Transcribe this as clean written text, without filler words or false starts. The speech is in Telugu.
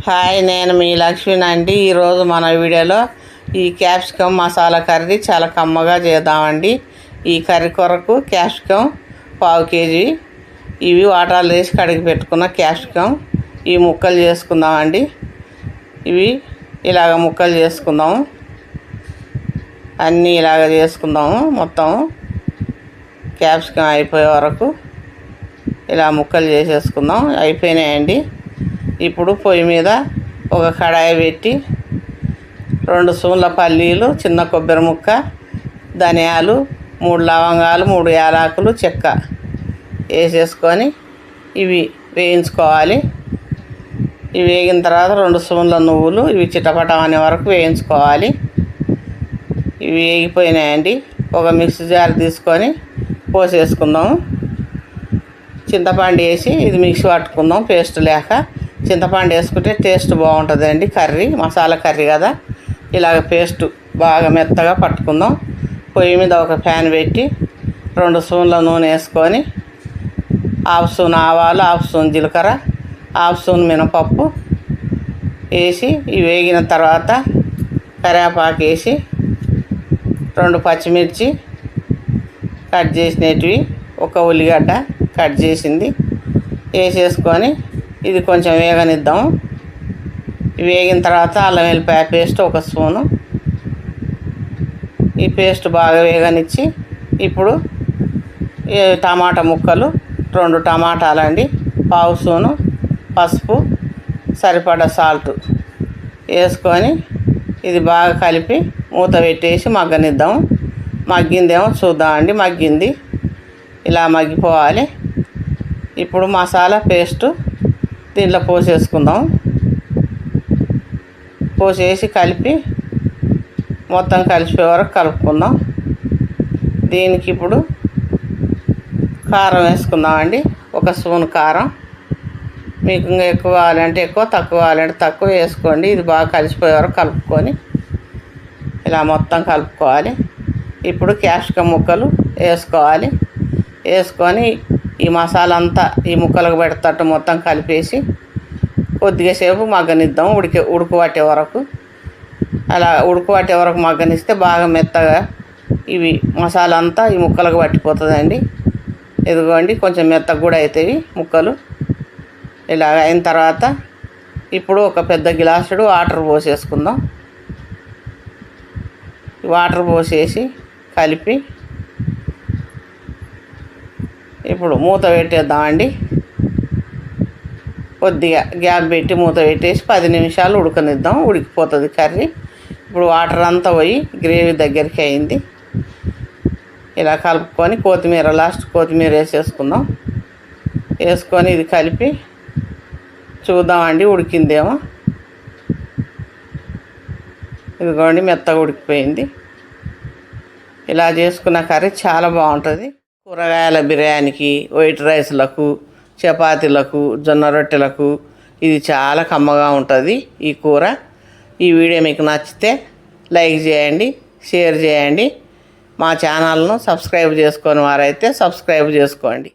హాయ్, నేను మీ లక్ష్మిని అండి. ఈరోజు మన వీడియోలో ఈ క్యాప్సికమ్ మసాలా కర్రీ చాలా కమ్మగా చేద్దామండి. ఈ కర్రీ కొరకు క్యాప్సికమ్ 1/2 కేజీ, ఇవి వాటర్లో వేసి కడిగి పెట్టుకున్న క్యాప్సికమ్ ఈ ముక్కలు చేసుకుందామండి. ఇవి ఇలాగ ముక్కలు చేసుకుందాము, అన్నీ ఇలాగ చేసుకుందాము. మొత్తం క్యాప్సికమ్ అయిపోయే వరకు ఇలా ముక్కలు చేసేసుకుందాం. అయిపోయినాయండి. ఇప్పుడు పొయ్యి మీద ఒక కడాయి పెట్టి 2 స్పూన్ల పల్లీలు, చిన్న కొబ్బరి ముక్క, ధనియాలు, 3 లవంగాలు, 3 యాలకులు, చెక్క వేసేసుకొని ఇవి వేయించుకోవాలి. ఇవి వేగిన తర్వాత 2 స్పూన్ల నువ్వులు, ఇవి చిటపటం అనే వరకు వేయించుకోవాలి. ఇవి వేగిపోయినాయండి. ఒక మిక్సీ జార్ తీసుకొని పోసేసుకుందాం. చింతపండు వేసి ఇది మిక్సీ పట్టుకుందాం. పేస్ట్ లేక చింతపండు వేసుకుంటే టేస్ట్ బాగుంటుందండి. కర్రీ మసాలా కర్రీ కదా, ఇలాగ పేస్ట్ బాగా మెత్తగా పట్టుకుందాం. పొయ్యి మీద ఒక ప్యాన్ పెట్టి 2 స్పూన్ల నూనె వేసుకొని 1/2 స్పూన్ ఆవాలు, 1/2 స్పూన్ జీలకర్ర, 1/2 స్పూన్ మినపప్పు వేసి ఇవి వేగిన తర్వాత కరివేపాకు వేసి 2 పచ్చిమిర్చి కట్ చేసినవి, 1 ఉల్లిగడ్డ కట్ చేసింది వేసేసుకొని ఇది కొంచెం వేగనిద్దాం. వేగిన తర్వాత అల్లం వెల్లిపాయ పేస్ట్ 1 స్పూను, ఈ పేస్ట్ బాగా వేగనిచ్చి ఇప్పుడు టమాటా ముక్కలు 2 టమాటాలండి, 1/2 స్పూను పసుపు, సరిపడా సాల్ట్ వేసుకొని ఇది బాగా కలిపి మూత పెట్టేసి మగ్గనిద్దాం. మగ్గిందేమో చూద్దామండి. మగ్గింది, ఇలా మగ్గిపోవాలి. ఇప్పుడు మసాలా పేస్టు దీంట్లో పోసేసుకుందాం. పోసేసి కలిపి మొత్తం కలిసిపోయే వరకు కలుపుకుందాం. దీనికి ఇప్పుడు కారం వేసుకుందామండి. 1 స్పూన్ కారం. మీకు ఇంకా ఎక్కువ కావాలంటే ఎక్కువ, తక్కువ కావాలంటే తక్కువ వేసుకోండి. ఇది బాగా కలిసిపోయే వరకు కలుపుకొని ఇలా మొత్తం కలుపుకోవాలి. ఇప్పుడు క్యాప్సికమ్ ముక్కలు వేసుకోవాలి. వేసుకొని ఈ మసాలా అంతా ఈ ముక్కలకు పెడతట్టు మొత్తం కలిపేసి కొద్దిగా సేపు మగ్గనిద్దాం. ఉడుకు పట్టే వరకు. అలా ఉడుకు పట్టే వరకు మగ్గనిస్తే బాగా మెత్తగా ఇవి మసాలా అంతా ఈ ముక్కలకు పట్టిపోతుందండి. ఇదిగోండి, కొంచెం మెత్తగా కూడా అవుతాయి ముక్కలు. ఇలా అయిన తర్వాత ఇప్పుడు ఒక పెద్ద గ్లాసుడు వాటర్ పోసేసుకుందాం. వాటర్ పోసేసి కలిపి ఇప్పుడు మూత పెట్టేద్దామండి. కొద్దిగా గ్యాప్ పెట్టి మూత పెట్టేసి 10 నిమిషాలు ఉడకనిద్దాం. ఉడికిపోతుంది కర్రీ. ఇప్పుడు వాటర్ అంతా పోయి గ్రేవీ దగ్గరికి అయింది. ఇలా కలుపుకొని లాస్ట్ కొత్తిమీర వేసేసుకుందాం. వేసుకొని ఇది కలిపి చూద్దామండి ఉడికిందేమో. ఇదిగోండి, మెత్తగా ఉడికిపోయింది. ఇలా చేసుకున్న కర్రీ చాలా బాగుంటుంది. కూరగాయల బిర్యానీకి, వైట్ రైస్లకు, చపాతీలకు, జొన్న రొట్టెలకు ఇది చాలా కమ్మగా ఉంటుంది ఈ కూర. ఈ వీడియో మీకు నచ్చితే లైక్ చేయండి, షేర్ చేయండి. మా ఛానల్ను సబ్స్క్రైబ్ చేసుకొని వారైతే సబ్స్క్రైబ్ చేసుకోండి.